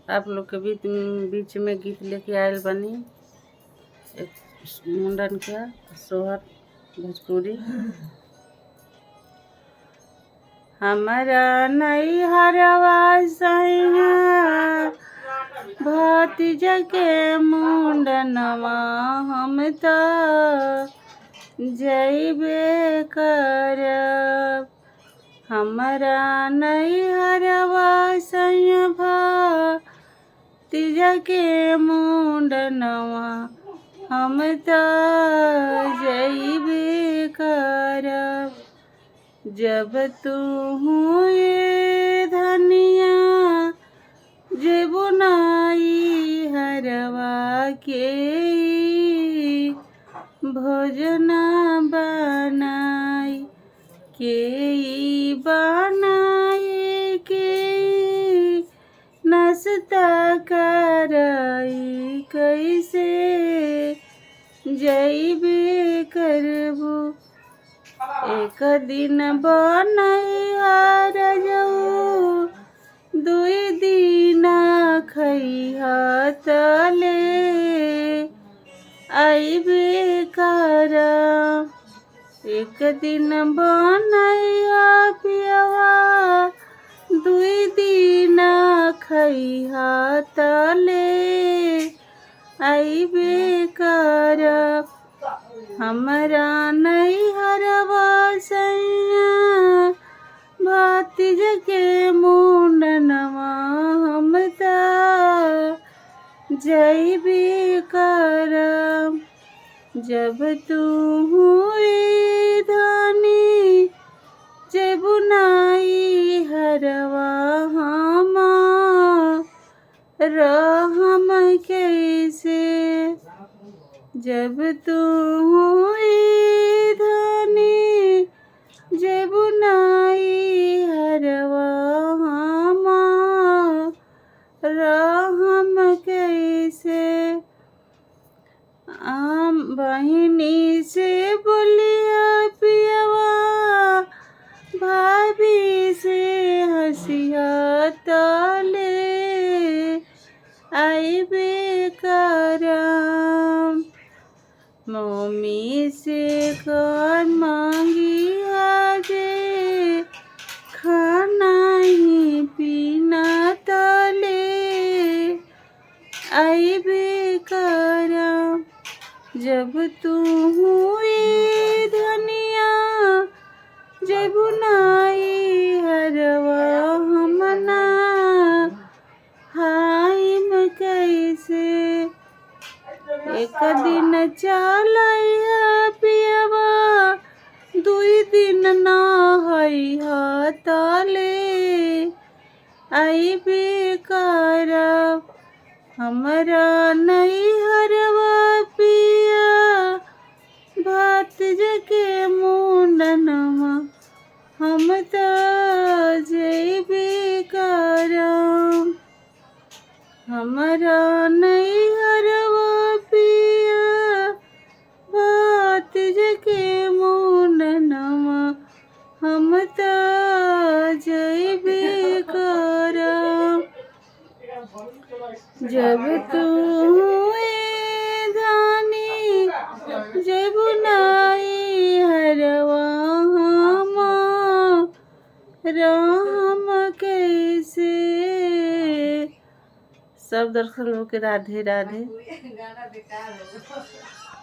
आप लोग के बीच में गीत लेके आयल बनी। एक मुंडन का सोहर भोजपुरी। हमारा नैहरवा सैया भतीजा के मुंडनवा हम तो जइबे करब। हमारा नैहरवा सैया भतीजा के मुंडनवा हम तो जइबे करब। जब तू ये धनिया जेबो नाई हरवा के भोजन बनाई के बनाई के नाश्ता कराई कैसे जइबे करबो। एक दिन बनैहर जाऊ 2 दिन खइहा तले आइबे करब। एक दिन बनैहा पियवा 2 दिन खइहा तले आइबे करब। हमरा नैहरवा सैया भतीजा के मुंडनवा हम तो जइबे करब। जब तू ए धनी जेबू नाई हरवा हम रहम कैसे। जब तू ए धनी जेबू नाई हरवा हम रहम कैसे। आम बहिनी से बोलिया पियवा भाभी से हंसिया तले आइबे करब। मम्मी से कर मांगी आजे खाना ही पीना तले आइबे करब। जब तू ए धनिया जेबू नाई हरवा हम ना हाइम कैसे। एक दिन चलैया पियवा 2 दिन ना हइहा तले आइबे करब। हमरा नैहरवा पिया भतीजा के मुंडनवा हम तो जइबे करब। हमरा नैहरवा पिया भतीजा के मुंडनवा हम तो जइबे करब। जब तू ए धनी जेबू नाई हरवा हम रहम कैसे। सब दर्शक लोग के राधे राधे।